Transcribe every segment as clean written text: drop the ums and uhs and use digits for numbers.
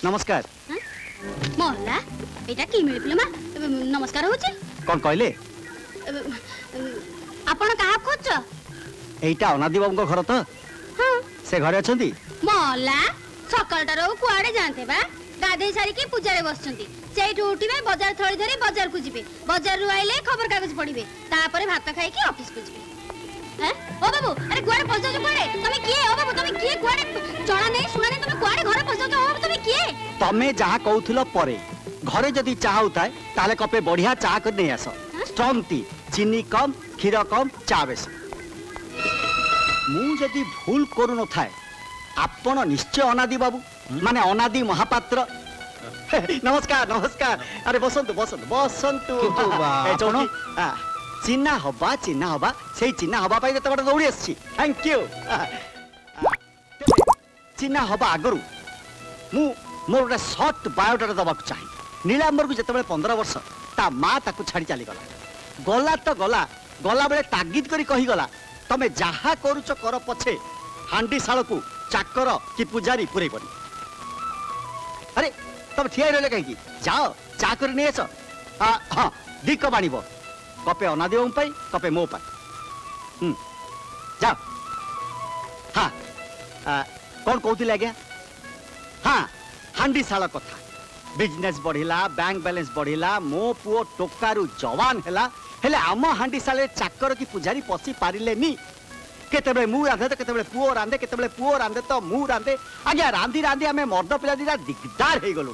नमस्कार मोहला एटा की मिल फिल्म नमस्कार होची कौन कहले आपण कहा खोज एटा अनादि बाबू घर तो हां से घरे अछंती मोहला सकाळटारो कुआडे जानते बा गाधे सारी की पूजा रे बसचंती सेठू उठिबे बाजार थळी धरी बाजार को जिबे बाजार रु आइले खबर कागज पढिबे तापरे भात खाई की ऑफिस को जिबे हैं ओ बाबू अरे कुआडे पहुंचो कुआडे तमे किए ओ बाबू तमे किए कुआडे जणा नै सुना नै तमे कुआडे घरे पहुंचो ओ तमे किए तमे जहा कहउथिलो परे घरे जदी चाह होताय ताले कपे बढ़िया चाह कर नै आसो स्ट्रांग टी चीनी कम खीर कम चा बेसी मु जदी भूल करू न थाए आपण निश्चय अनादि बाबू माने अनादि महापात्र नमस्कार नमस्कार अरे बसंतु बसंतु बसंतु चिन्हा हवा से चिन्हा हवा पाई जते बड़ दौड़ी आसी थैंक यू चिन्हा हवा आगरु मु मोर गोटे शॉर्ट बायोडाटा दबाक चाहे नीलांबर को जते 15 वर्ष ता माँ ताकू छाड़ी चली गला तो गला गला बेले तागिद करी कही गला तमे जहा करूच कर पछे हांडी शाल को चाकर कि पुजारी पुरे बनी अरे तुम ठिया रहे कहीं जाओ चा कर नहीं आस हाँ दी कप आण कपे अनादि बाबू पाई कपे मो पाई जाओ हाँ कौन कहते आज्ञा हाँ हांडी शाल कथा बिजनेस बढ़िला बैंक बैलेंस बढ़िला मो पुओ टोकारु जवान हैला हेले आम हांडी शाल चाकर कि पुजारी पशि पारे नी केते मु रांधे तो केते पुओ रांधे केते पुओ रांधे तो मु रांधे आज्ञा रांधि रांधि आम मर्द पिला दिटा दिगदार हो गलु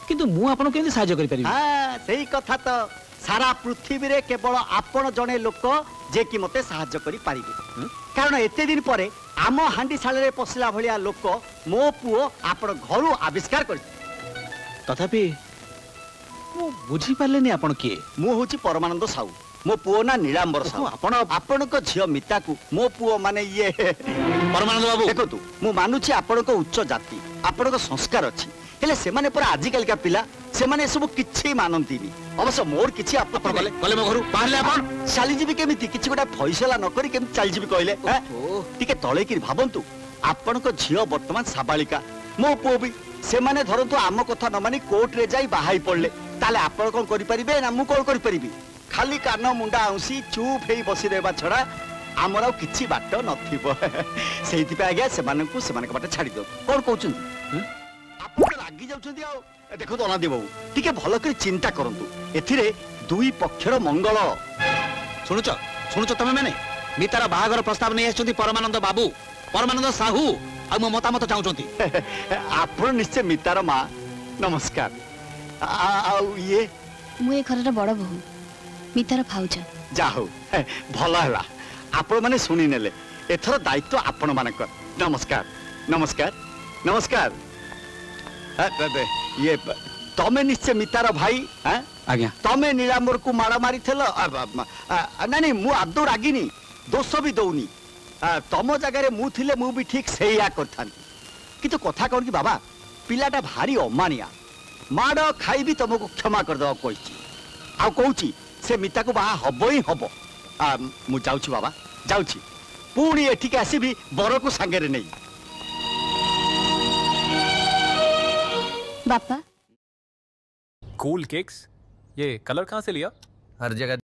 किंतु मु आपन केंति सहाय्य करि परिबी हां सही कथा तो सारा पृथ्वी रे केवल आपण जने लोक जे कि मते सहाय्य करि पारिबे कारण एते दिन परे आम हांडी शाल रे पसला भलिया लोक मो पुओ आपण घरु आविष्कार कर तथापि मु बुझी पारलेनी आपण किए मु होची परमानंद साहू मो पुओ ना नीलांबर साहू आपण को झियो मिता को मो पुओ माने ये परमानंद बाबू देखतु मु मानुची आपण को उच्च जाति आपण को संस्कार अछि हेले से माने पूरा आजि काल का पिला से माने सब किछि मानंतीनी अवश्य मोर किछि आपत्ति गले गले मो घरु बाहरले आपण चाली जीवी केमिति किछि गोटा फैसला न करी केमिति चाली जीवी कहले टिके तळे कि भाबंतु आपण को झियो वर्तमान साबालिका मो पुओ भी से माने धरंतु आम कथा न मानी कोर्ट रे जाई बाहाई पड़ले ताले आपण कोन करि परिबे ना मु कोन करि परिबी खाली कान मुंडा आउसी चुप हेई बसी रहबा छडा आमर किछि बाट नथिबो सेहिति पे आज्ञा से मानकु से मानक बाट छाडी दो कोन कहउछन आपण लागी जाउछथि आ देखो तो अनादि बाबू टिके भलो करी चिंता करंतु एथिरे दुई पक्षर मंगल सुनुच तमे माने मितार बाहागर प्रस्ताव नै आछथि परमानंद बाबू परमानंद साहू आ मो मतामत चाहउछथि आपण निश्चय मितार मां नमस्कार आ ये मु ए घरर बड़ बहु मितार भाउज जाहो भला हला आपण माने सुनी नेले एथर दायित्व आपण मानकर नमस्कार नमस्कार नमस्कार ये तमे निश्चय मितार भाई हैं आज्ञा तमे नीलांबर को मारा मारी थेलो नहीं मु आदौ रागिनी दोष भी दौनी तम जगह मु थिले मु भी ठीक सेया करथानी किंतु कथा कौन कि बाबा पिलाटा भारी अमानिया माड़ खाई भी तुमको क्षमा कर दवा कहिची आ कहूची से मिता को बाहा हबो ही हबो मु जाउची बाबा जाउची पुणी एठिक आसीबी बर को सांगे रे नहीं बापा कूल केक्स ये कलर कहाँ से लिया? हर जगह